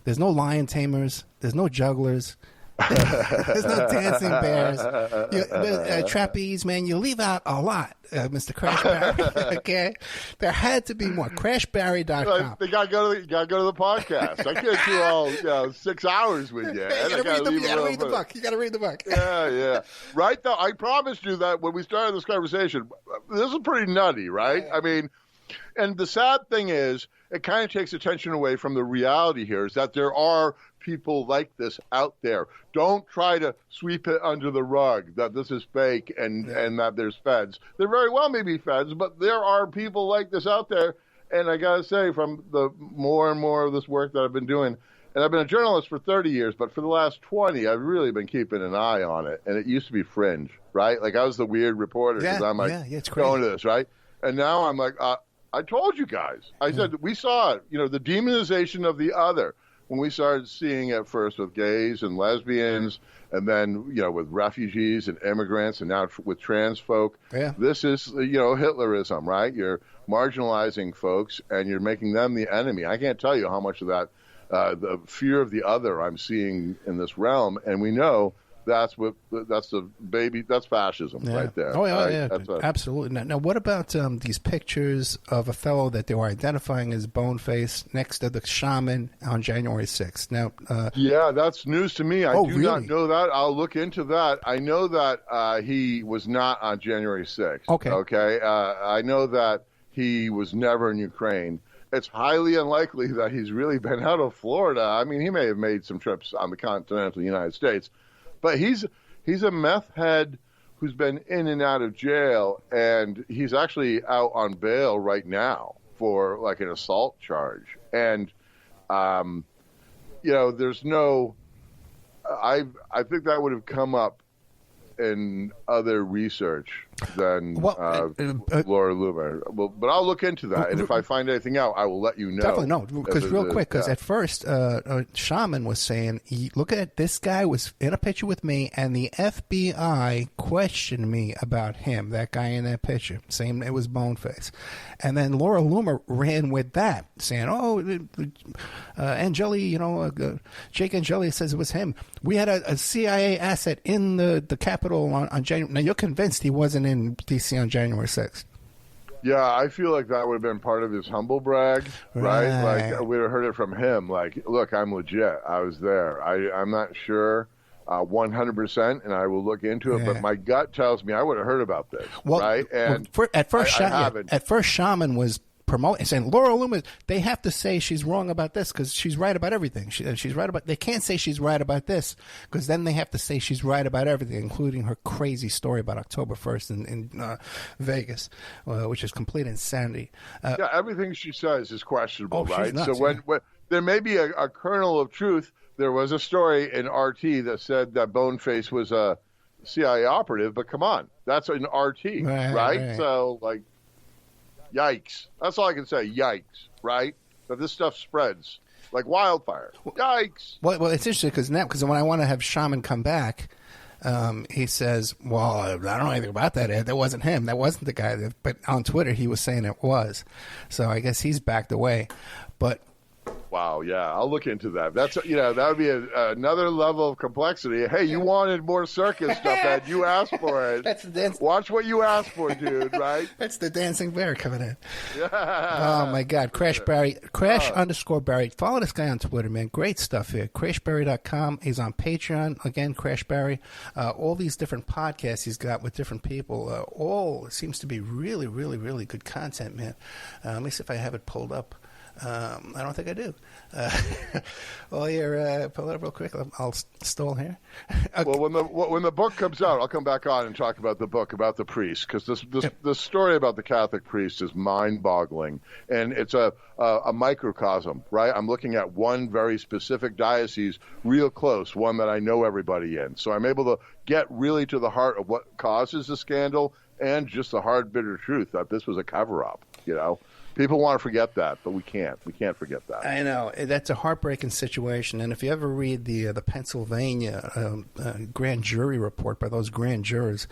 B: There's no lion tamers. There's no jugglers. There's no dancing bears. Trapeze, man. You leave out a lot, Mr. Crash Barry. Okay, there had to be more. Crashbarry.com.
C: They gotta go to the podcast. I can't do all 6 hours with you.
B: You gotta read the book. You gotta read the book.
C: Yeah. Right. Though I promised you that when we started this conversation, this is pretty nutty, right? I mean, and the sad thing is, it kind of takes attention away from the reality here, is that there are people like this out there. Don't try to sweep it under the rug that this is fake and that there's feds. There very well may be feds, but there are people like this out there. And I got to say, from the more and more of this work that I've been doing, and I've been a journalist for 30 years, but for the last 20, I've really been keeping an eye on it. And it used to be fringe, right? Like I was the weird reporter because I'm like
B: it's
C: going to this, right? And now I'm like, I told you guys. I said, we saw it, the demonization of the other. When we started seeing it first with gays and lesbians, and then, with refugees and immigrants, and now with trans folk, this is, Hitlerism, right? You're marginalizing folks, and you're making them the enemy. I can't tell you how much of that, the fear of the other I'm seeing in this realm, and we know that's fascism right there.
B: Oh, yeah,
C: right?
B: Absolutely. Now, what about these pictures of a fellow that they were identifying as Boneface next to the shaman on January 6th? Now,
C: yeah, that's news to me. I do not
B: really?
C: know that. I'll look into that. I know that he was not on January 6th. Okay. I know that he was never in Ukraine. It's highly unlikely that he's really been out of Florida. I mean, he may have made some trips on the continental United States. But he's a meth head who's been in and out of jail, and he's actually out on bail right now for like an assault charge. And there's no. I think that would have come up in other research than Laura Loomer. Well, but I'll look into that, and if I find anything out, I will let you know.
B: Definitely no, because real quick, because at first, Shaman was saying, "Look at this guy was in a picture with me, and the FBI questioned me about him, that guy in that picture, saying it was Boneface." And then Laura Loomer ran with that, saying, "Oh, Angeli, Jake Angeli says it was him. We had a CIA asset in the Capitol on January." Now you're convinced he wasn't in D.C. on January 6th.
C: Yeah, I feel like that would have been part of his humble brag, right? Like we'd have heard it from him. Like, look, I'm legit. I was there. I'm not sure 100%, and I will look into it. But my gut tells me I would have heard about this, right? And
B: at first, Shaman was promoting, saying Laura Loomer, they have to say she's wrong about this because she's right about everything. She's right about. They can't say she's right about this because then they have to say she's right about everything, including her crazy story about October 1st in Vegas, which is complete insanity.
C: Everything she says is questionable, right?
B: Nuts,
C: so when there may be a kernel of truth. There was a story in RT that said that Boneface was a CIA operative, but come on, that's an RT, right? So like. Yikes. That's all I can say. Yikes, right? That this stuff spreads like wildfire. Yikes.
B: Well, it's interesting because when I want to have Shaman come back, he says, well, I don't know anything about that. That wasn't him. That wasn't the guy. But on Twitter, he was saying it was. So I guess he's backed away. But
C: wow, yeah, I'll look into that. That's that would be another level of complexity. Hey, you wanted more circus stuff, Ed. You asked for it.
B: That's the
C: Watch what you asked for, dude. Right?
B: That's the dancing bear coming in.
C: Yeah.
B: Oh my God, Crash Barry, _Barry. Follow this guy on Twitter, man. Great stuff here. Crashbarry.com. He's on Patreon again. Crash Barry. All these different podcasts he's got with different people. All seems to be really, really, really good content, man. Let me see if I have it pulled up. I don't think I do. While you're pull it up real quick, I'll stall here. Okay.
C: Well, when the book comes out, I'll come back on and talk about the book, about the priest, because this story about the Catholic priest is mind-boggling, and it's a microcosm, right? I'm looking at one very specific diocese, real close, one that I know everybody in. So I'm able to get really to the heart of what causes the scandal and just the hard, bitter truth that this was a cover-up, People want to forget that, but we can't. We can't forget that.
B: I know. That's a heartbreaking situation. And if you ever read the Pennsylvania grand jury report by those grand jurors,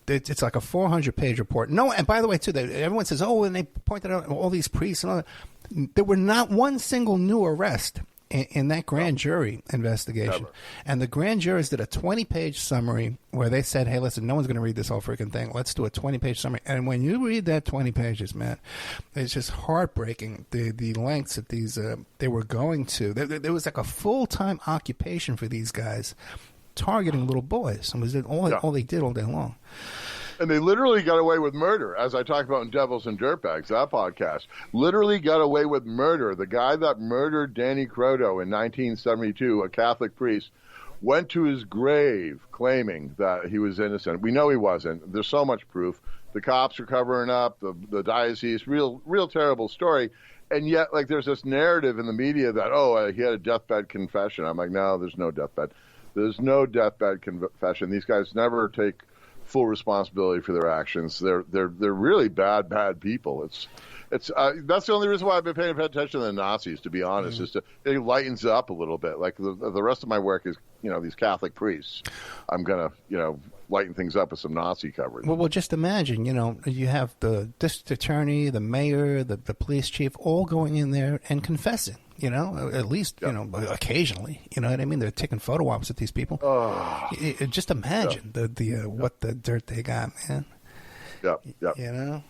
B: it's like a 400-page report. No, and by the way, too, everyone says, oh, and they pointed out all these priests and all that. There were not one single new arrest in that grand jury investigation.
C: Never.
B: And the grand jurors did a 20-page summary where they said, hey, listen, no one's going to read this whole freaking thing. Let's do a 20-page summary. And when you read that 20 pages, man, it's just heartbreaking, the lengths that these they were going to. There was like a full-time occupation for these guys targeting little boys. And was all they did all day long.
C: And they literally got away with murder, as I talked about in Devils and Dirtbags, that podcast. Literally got away with murder. The guy that murdered Danny Croto in 1972, a Catholic priest, went to his grave claiming that he was innocent. We know he wasn't. There's so much proof. The cops are covering up, the diocese, real terrible story. And yet, like, there's this narrative in the media that, he had a deathbed confession. I'm like, no, there's no deathbed. There's no deathbed confession. These guys never take full responsibility for their actions. They're really bad people. It's that's the only reason why I've been paying attention to the Nazis, to be honest, is it lightens up a little bit. Like the rest of my work is, these Catholic priests. I'm gonna, lighten things up with some Nazi coverage.
B: Well, just imagine, you have the district attorney, the mayor, the police chief, all going in there and confessing. At least, occasionally. You know what I mean? They're taking photo ops with these people. Just imagine what the dirt they got, man.
C: Yep.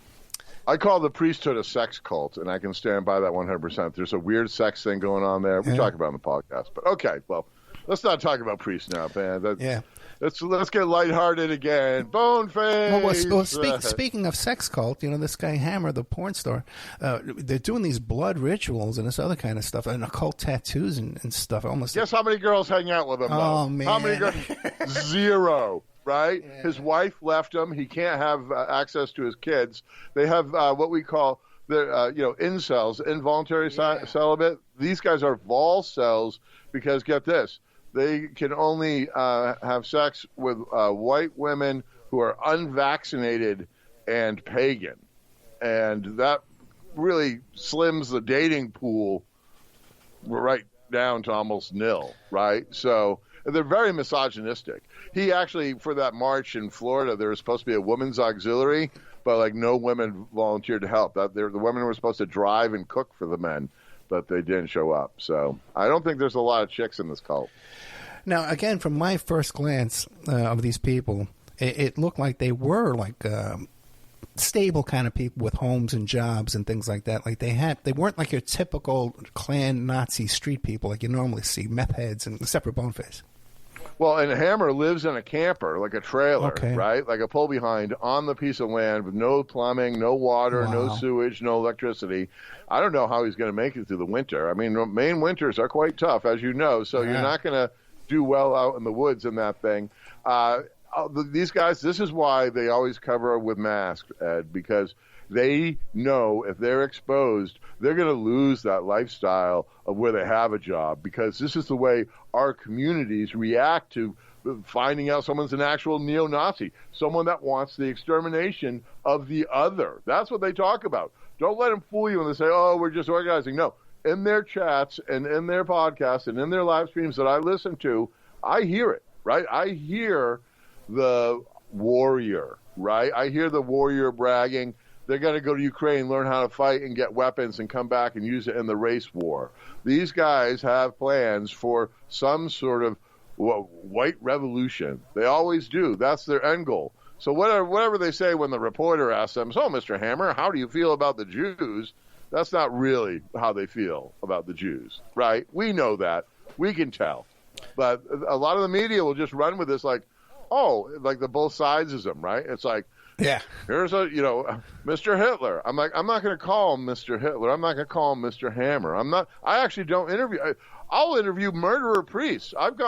C: I call the priesthood a sex cult, and I can stand by that 100%. There's a weird sex thing going on there. We talk about it on the podcast. But, okay, well, let's not talk about priests now, man. Let's get lighthearted again. Boneface.
B: Well, speaking of sex cult, this guy Hammer, the porn star, they're doing these blood rituals and this other kind of stuff, and occult tattoos and stuff.
C: Guess how many girls hang out with him?
B: Oh, man.
C: How many girls? Zero. Right? Yeah. His wife left him. He can't have access to his kids. They have what we call incels, involuntary celibate. These guys are vol cells because, get this, they can only have sex with white women who are unvaccinated and pagan. And that really slims the dating pool right down to almost nil, right? So they're very misogynistic. He actually, for that march in Florida, there was supposed to be a women's auxiliary, but no women volunteered to help. The women were supposed to drive and cook for the men, but they didn't show up. So I don't think there's a lot of chicks in this cult.
B: Now, again, from my first glance of these people, it looked like they were stable kind of people with homes and jobs and things like that. Like they weren't like your typical Klan Nazi street people like you normally see, meth heads and except for Boneface.
C: Well, and Hammer lives in a camper, like a trailer, right? Like a pull behind on the piece of land with no plumbing, no water, no sewage, no electricity. I don't know how he's going to make it through the winter. I mean, Maine winters are quite tough, as you know, so you're not going to do well out in the woods in that thing. These guys, this is why they always cover with masks, Ed, because they know if they're exposed, they're going to lose that lifestyle of where they have a job, because this is the way our communities react to finding out someone's an actual neo-Nazi, someone that wants the extermination of the other. That's what they talk about. Don't let them fool you when they say, oh, we're just organizing. No. In their chats and in their podcasts and in their live streams that I listen to, I hear it, right? I hear the warrior, right? I hear the warrior bragging. They're going to go to Ukraine, learn how to fight and get weapons and come back and use it in the race war. These guys have plans for some sort of white revolution. They always do. That's their end goal. So whatever they say when the reporter asks them, so, Mr. Hammer, how do you feel about the Jews? That's not really how they feel about the Jews, right? We know that. We can tell. But a lot of the media will just run with this like the both sidesism, right? It's like, here's Mr. Hitler. I'm like, I'm not going to call him Mr. Hitler. I'm not going to call him Mr. Hammer. I actually don't interview. I'll interview murderer priests. I've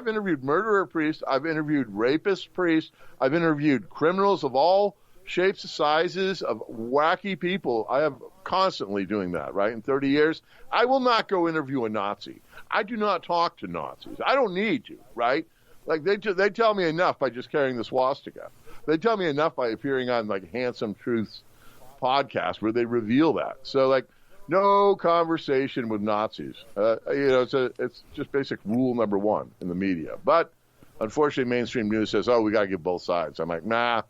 C: interviewed murderer priests. I've interviewed rapist priests. I've interviewed criminals of all shapes and sizes, of wacky people. I have constantly doing that, right? In 30 years, I will not go interview a Nazi. I do not talk to Nazis. I don't need to, right? Like they tell me enough by just carrying the swastika. They tell me enough by appearing on like Handsome Truth's podcast where they reveal that. So, like, no conversation with Nazis. It's just basic rule number one in the media. But unfortunately, mainstream news says, "Oh, we got to give both sides." I'm like, nah,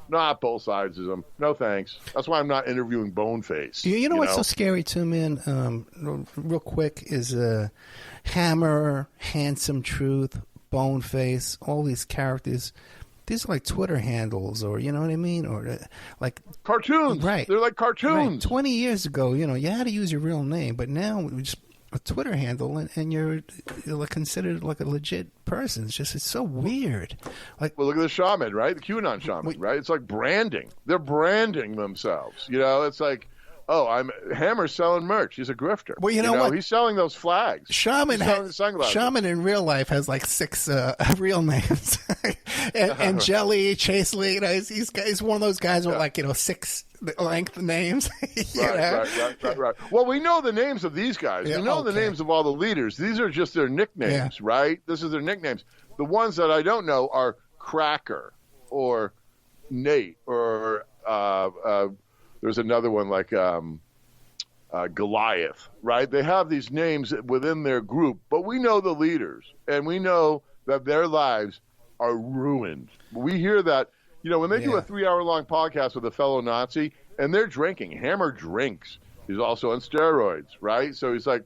C: not both sides of them. No thanks. That's why I'm not interviewing Boneface.
B: You know what's so scary too, man? Real quick is Hammer, Handsome Truth, Boneface, all these characters. These are like Twitter handles, or you know what I mean, or like
C: cartoons. Right? They're like cartoons.
B: Right. 20 years ago, you had to use your real name, but now just a Twitter handle, and you're considered like a legit person. It's so weird. Like,
C: well, look at the shaman, right? The QAnon shaman, right? It's like branding. They're branding themselves. It's like, oh, Hammer's selling merch. He's a grifter.
B: Well, you know what?
C: He's selling those flags.
B: Shaman in real life has like 6 real names. and Jelly, Chase Lee, he's one of those guys with like 6 length names.
C: Right. Well, we know the names of these guys. We know the names of all the leaders. These are just their nicknames, right? This is their nicknames. The ones that I don't know are Cracker or Nate or there's another one like Goliath, right? They have these names within their group, but we know the leaders, and we know that their lives are ruined. We hear that, when they do a 3-hour-long podcast with a fellow Nazi, and they're drinking. Hammer drinks. He's also on steroids, right? So he's like,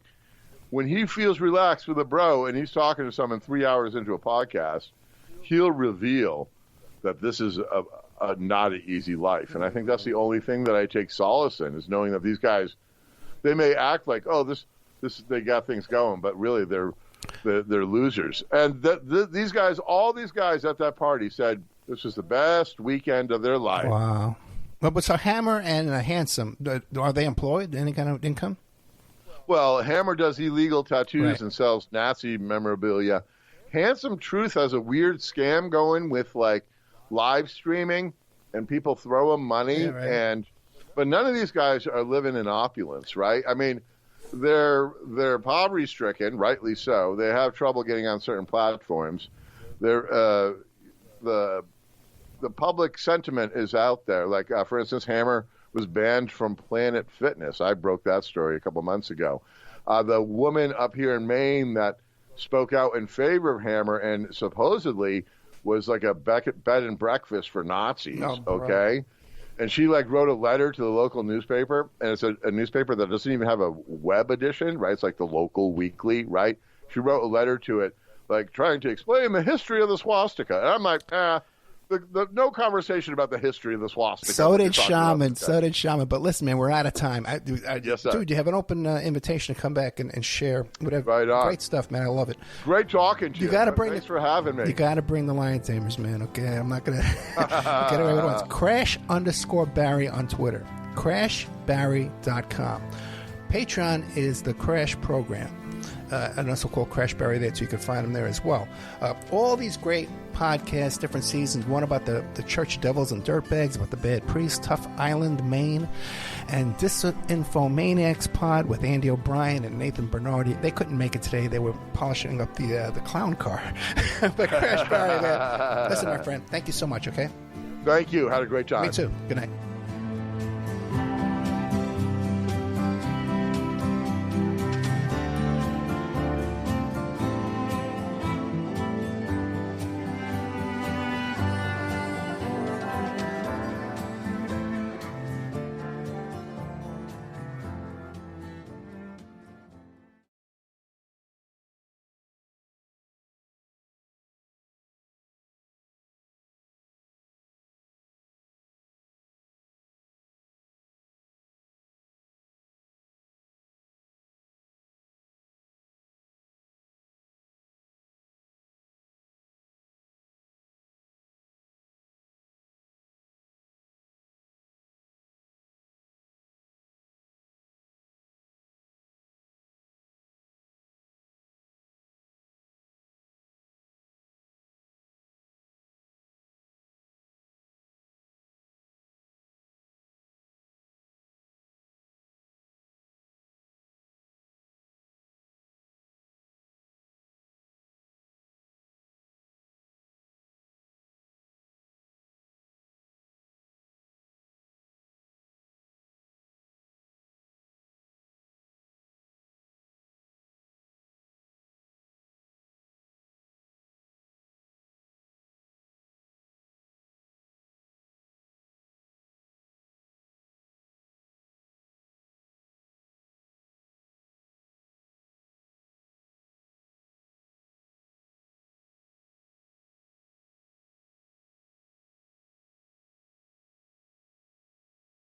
C: when he feels relaxed with a bro, and he's talking to someone 3 hours into a podcast, he'll reveal that this is not an easy life. And I think that's the only thing that I take solace in, is knowing that these guys, they may act like, oh, this they got things going, but really they're losers. And these guys, all these guys at that party said this was the best weekend of their life.
B: Wow. But so Hammer and Handsome, are they employed? Any kind of income?
C: Well, Hammer does illegal tattoos and sells Nazi memorabilia. Handsome Truth has a weird scam going with like live streaming, and people throw him money, but none of these guys are living in opulence, right? I mean, they're poverty stricken, rightly so. They have trouble getting on certain platforms. They're the public sentiment is out there. Like, for instance, Hammer was banned from Planet Fitness. I broke that story a couple months ago. The woman up here in Maine that spoke out in favor of Hammer and supposedly was like a bed and breakfast for Nazis, okay? And she wrote a letter to the local newspaper, and it's a newspaper that doesn't even have a web edition, right? It's like the local weekly, right? She wrote a letter to it, trying to explain the history of the swastika. And I'm like, no conversation about the history of the swastika.
B: So did Shaman. But listen, man, we're out of time.
C: Yes, sir.
B: Dude, you have an open invitation to come back and share whatever.
C: Right on.
B: Great stuff, man. I love it.
C: Great talking to you. Thanks for having me.
B: You got to bring the Lion Tamers, man. Okay, I'm not gonna get away with it once. Crash_Barry on Twitter. CrashBarry.com. Patreon is the Crash program. And also called Crashbarry there, so you can find them there as well. All these great podcasts, different seasons. One about the Church Devils and Dirtbags, about the Bad Priest, Tough Island, Maine, and Disinfomaniacs pod with Andy O'Brien and Nathan Bernardi. They couldn't make it today. They were polishing up the clown car. But Crashbarry there. Listen, my friend, thank you so much, okay?
C: Thank you. Had a great time.
B: Me too. Good night.